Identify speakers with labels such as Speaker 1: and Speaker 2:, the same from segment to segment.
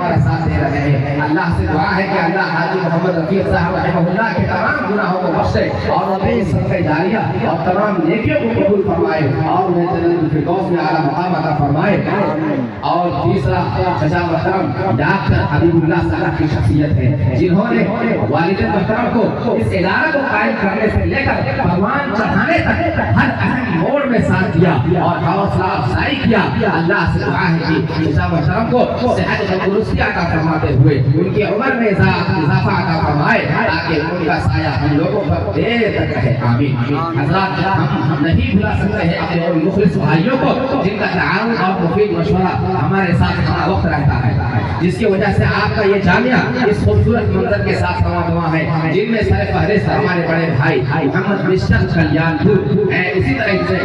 Speaker 1: ہمارا ساتھ دے رہے ہیں. اللہ سے دعا ہے کہ اللہ حاجی محمد رفیق صاحب رحمہ اللہ کے تمام گناہوں کو بخشے اور اپنی صدقہ جاریہ اور تمام نیکیوں کو قبول فرمائے اور انہیں جنت الفردوس میں اعلیٰ مقام عطا فرمائے. اور تیسرا چچا محترم ڈاکٹر حبیب اللہ صاحب کی شخصیت ہے جنہوں نے والد محترم کو اس ادارہ کو قائم کرنے سے لے کر پروان چڑھانے تک ہر اہم موڑ میں ساتھ دیا اور حوصلہ افزائی کیا. اللہ سے دعا ہے کہ چچا محترم کو صحت و تندرستی عطا فرماتے ہوئے ان کی عمر میں اضافہ عطا فرمائے تاکہ ان کا سایہ ہم لوگوں پر دیر تک رہے. آمین. حضرات ہم نہیں بھلا سکتے ہیں اپنے اور مخلص بھائیوں کو جن کا تعاون اور مفید مشورہ ہمارے ساتھ ہر وقت رہتا ہے جس کی وجہ سے آپ کا یہ جامعہ اس خوبصورت منظر کے ساتھ سما ہے جن میں سر فہرست ہمارے بڑے بھائی محمد مشکل کلیان پور ہیں. اسی طرح سے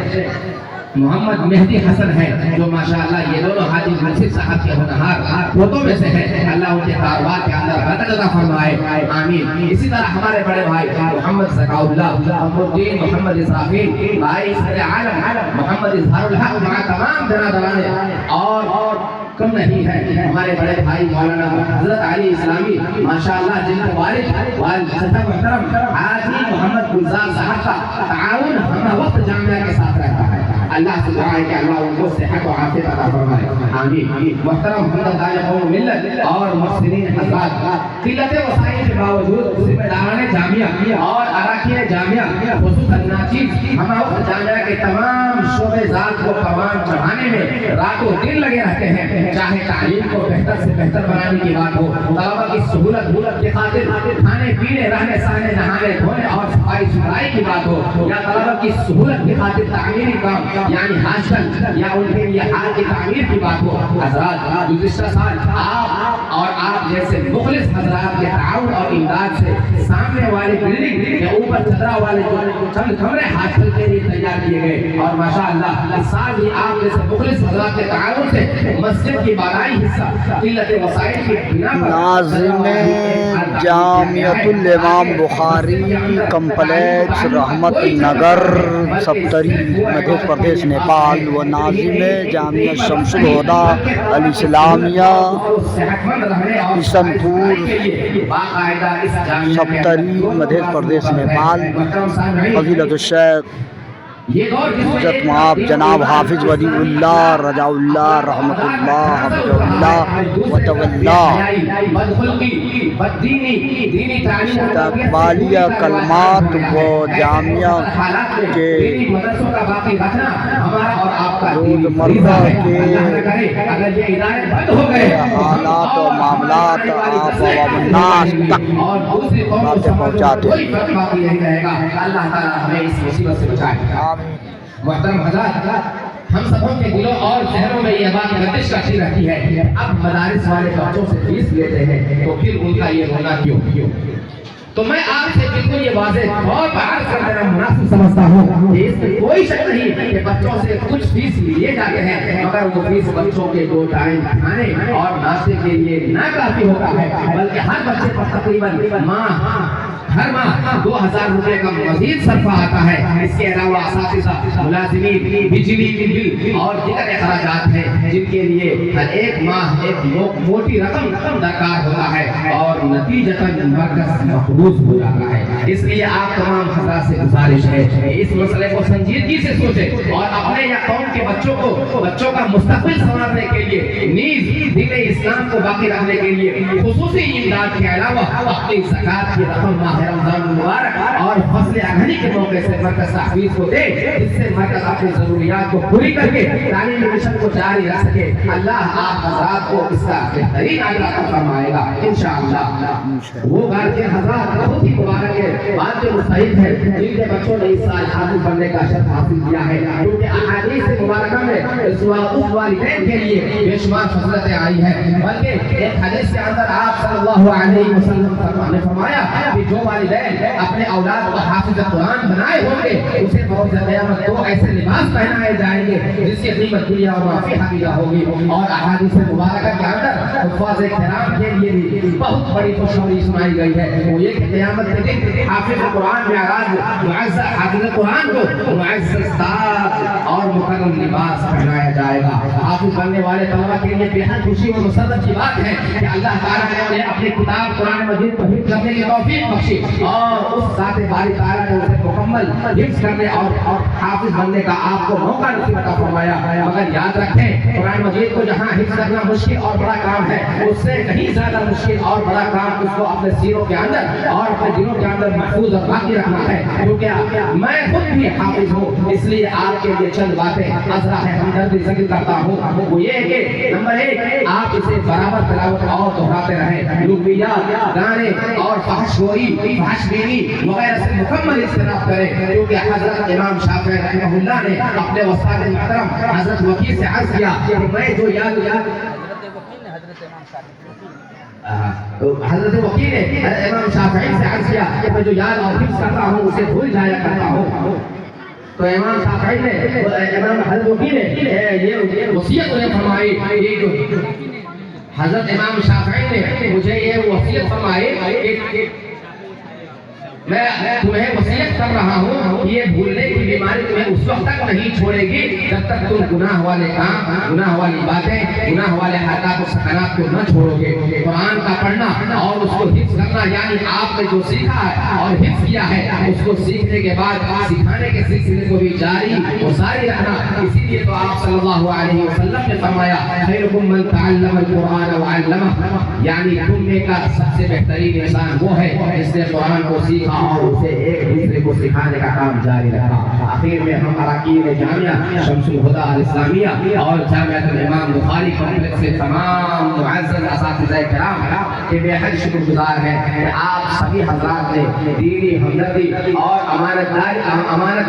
Speaker 1: محمد مہدی حسن ہے جو ماشاءاللہ یہ دونوں حاجی منصف صاحب کے ہونہار پوتوں میں سے ہیں. اللہ ان کے کاروبار کے اندر برکت عطا فرمائے. آمین. اسی طرح ہمارے بڑے بھائی محمد ذکاء اللہ الدین محمد اسرافیل بھائی صدر عالم محمد اظہار الحق مع تمام جنابان اور کم نہیں ہے ہمارے بڑے بھائی مولانا حضرت علی اسلامی ماشاءاللہ جن کے والد چچا محترم حاجی محمد گلزار صاحب کا تعاون ہر وقت جامعہ کے ساتھ رہتا ہے. اللہ سے دعا ہے کہ اللہ ان کو صحت و عافیت عطا فرمائے. آمین. محترم حضرت قوم ملت اور محسنین حضرات قلت وسائل کے باوجود ذمہ داران جامعہ اور اراکین جامعہ خصوصاً ناچیز ہم وقت جامعہ کے تمام شعبے ذات کو پروان چڑھانے میں راتوں دن لگے رہتے ہیں. چاہے تعلیم کو بہتر سے بہتر بنانے کی بات ہو, طلبہ کی سہولت کی خاطر کھانے پینے رہنے سہنے نہانے دھونے اور صفائی ستھرائی کی بات ہو, یا طلبہ کی سہولت کی خاطر تعمیری کام یعنی ہاسٹل یا ان کے لیے حال کی تعمیر کی بات ہو. حضرات گزشتہ سال آپ جیسے مخلص حضرات کے تعاون اور امداد سے سامنے والے بلڈنگ یا اوپر چدرا والے چند کمرے ہاسٹل کے لیے تیار کیے گئے اور ماشاءاللہ اس سال بھی آپ جیسے مخلص حضرات کے تعاون سے مسجد کی بالائی حصہ قلت وسائل کی بنا پر
Speaker 2: ناظرین جامعۃ الامام بخاری کمپلیکس رحمت نگر سبتری مدھیہ پردیش نیپال و ناظرین جامعہ شمس الہدی الاسلامیہ کشن پور سبتری مدھیہ پردیش نیپال فضیلت الشیخ عزت مآب جناب حافظ ولی اللہ رجاء اللہ رحمت اللہ حفظ اللہ وتولہ استقبالیہ کلمات و جامعہ کے روزمرہ کے حالات و معاملات آپ عوام الناس تک باتیں پہنچاتے ہیں.
Speaker 1: محترم حضرات ہم سبوں کے دلوں اور ذہنوں میں یہ بات گردش کرتی رہتی ہے اب مدارس والے بچوں سے فیس لیتے ہیں تو پھر ان کا یہ ہونا کیوں. تو میں آپ سے بالکل یہ واضح طور پر عرض کر دینا مناسب سمجھتا ہوں کہ اس میں کوئی شک نہیں کہ بچوں سے کچھ فیس لیے جاتے ہیں مگر وہ فیس بچوں کے 2 ٹائم کھانے اور ناشتے کے لیے نہ کافی ہوتا ہے بلکہ ہر بچے پر تقریباً ہر ماہ 2000 روپے کا مزید صرفہ آتا ہے. اس کے علاوہ اساتذہ ملازمین بجلی بل اور دیگر اخراجات ہیں جن کے لیے ہر ایک ماہ ایک موٹی رقم درکار ہوتا ہے اور نتیجتاً مرکز محفوظ ہو جاتا ہے. اس لیے آپ تمام حضرات سے گزارش ہے کہ اس مسئلے کو سنجیدگی سے سوچیں اور اپنے یا قوم کے بچوں کا مستقبل سنوارنے کے لیے نیز دین اسلام کو باقی رکھنے کے لیے خصوصی امداد کے علاوہ اپنی زکات کی رقم رمضان المبارک اور فصل اگہنی کے موقع سے مرکز تحفیظ کو دے جس سے مرکز اپنی ضروریات کو پوری کر کے تعلیمی مشن کو جاری رکھ سکے. اللہ آپ حضرات کو اس کا بہترین اجر عطا فرمائے گا انشاءاللہ. وہ گارجین حضرات بہت ہی مبارک ہے بات جو مستحق ہے جن کے بچوں نے اس سال حاضر بننے کا شرف حاصل کیا ہے کیونکہ احادیث مبارکہ میں اس والدین کے لیے بے شمار فضیلتیں آئی ہیں. بلکہ ایک حدیث کے اندر آپ صلی اللہ علیہ وسلم نے فرمایا کہ جو والدین اپنے اولاد کو حافظ قرآن بنائے ہوں گے اسے بروز قیامت دو ایسے لباس پہنائے جائیں گے جس کی قیمت دنیا اور آخرت حقیقہ ہوگی. اور احادیث مبارکہ کے اندر حفاظ کرام کے لیے بھی بہت بڑی خوشخبری سنائی گئی ہے. وہ یہ کہ قیامت کے دن حافظ قرآن معراج معزز حافظ قرآن کو معزز تاج اور مکرم لباس پہنایا جائے گا. حافظ بننے والے طلبہ کے لیے بے حد خوشی اور مسرت کی بات ہے کہ اللہ تعالیٰ نے انہیں اپنی کتاب قرآن مجید کو حفظ کرنے کی توفیق بخشی اور اس ذات باری تعالیٰ نے اسے مکمل حفظ کرنے اور حافظ بننے کا آپ کو موقع نصیب عطا فرمایا. مگر یاد رکھیں قرآن مجید کو جہاں حفظ کرنا مشکل اور بڑا کام ہے اس سے کہیں زیادہ مشکل اور بڑا کام اس کو اپنے سینوں کے اندر اور اپنے دلوں کے اندر محفوظ اور باقی رکھنا ہے. کیونکہ میں خود بھی حافظ ہوں اس لیے آپ کے لیے چند باتیں عذرا ہے ہمدردی ذکر کرتا ہوں. وہ یہ ہے کہ نمبر 1 آپ اسے برابر تلاوت اور دہراتے رہیں. لغویات گانے اور فحش گوئی فحش بینی وغیرہ سے مکمل اجتناب کریں کیونکہ حضرت امام شافعی رحمہ اللہ نے اپنے استاد محترم حضرت وکیل سے عرض کیا کہ میں جو یاد حضرت وکیل نے امام شافعی سے عرض کیا کہ میں جو یاد اور حفظ کرتا ہوں اسے بھول جایا کرتا ہوں. تو امام شافعی نے امام حضرت وکیل نے یہ وصیت انہیں فرمائی. یہ جو حضرت امام شافعی نے مجھے یہ وصیت فرمائی کہ میں تمہیں وصیت کر رہا ہوں یہ بھولنے کی بیماری تمہیں اس وقت تک نہیں چھوڑے گی جب تک تم گناہ والے کام گناہ والی باتیں گناہ والے حرکات و سکنات کو نہ چھوڑو گے. قرآن کا پڑھنا اور اس کو حفظ کرنا یعنی آپ نے جو سیکھا ہے اور حفظ کیا ہے اس کو سیکھنے کے بعد سکھانے کے سلسلے کو بھی جاری و ساری رکھنا. اسی لیے تو آپ صلی اللہ علیہ وسلم نے فرمایا خیرکم من تعلم القرآن وعلمہ یعنی تم میں کا سب سے بہترین انسان وہ ہے جس نے قرآن کو سیکھا اور اسے ایک دوسرے کو سکھانے کا کام جاری رکھا. آخر میں ہم اراکین جامعہ شمس الہدیٰ الاسلامیہ اور جامعہ الامام بخاری کمپلیکس سے تمام معزز اساتذہ کرام کے بے حد شکر گزار ہیں کہ آپ سبھی حضرات نے دینی ہمدردی اور امانت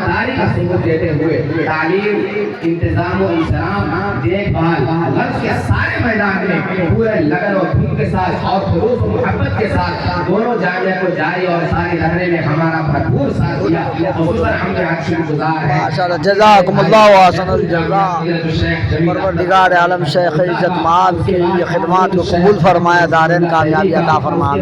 Speaker 1: داری کا ثبوت دیتے ہوئے تعلیم انتظام و انصراف دیکھ بھال غرض کے سارے میدان میں پورے لگن اور دھن کے ساتھ اور خلوص و محبت کے ساتھ دونوں جامعہ کو جاری اور ساری رکھنے میں ہمارا بھرپور ساتھ دیا. خصوصاً ہم کے حق شکر گزار ہیں.
Speaker 2: ماشاءاللہ جزاکم اللہ و احسن الجزاء. پروردگار عالم شیخ عزت مآب کی یہ خدمات کو قبول فرمایا دارین کامیابی عطا فرمائے.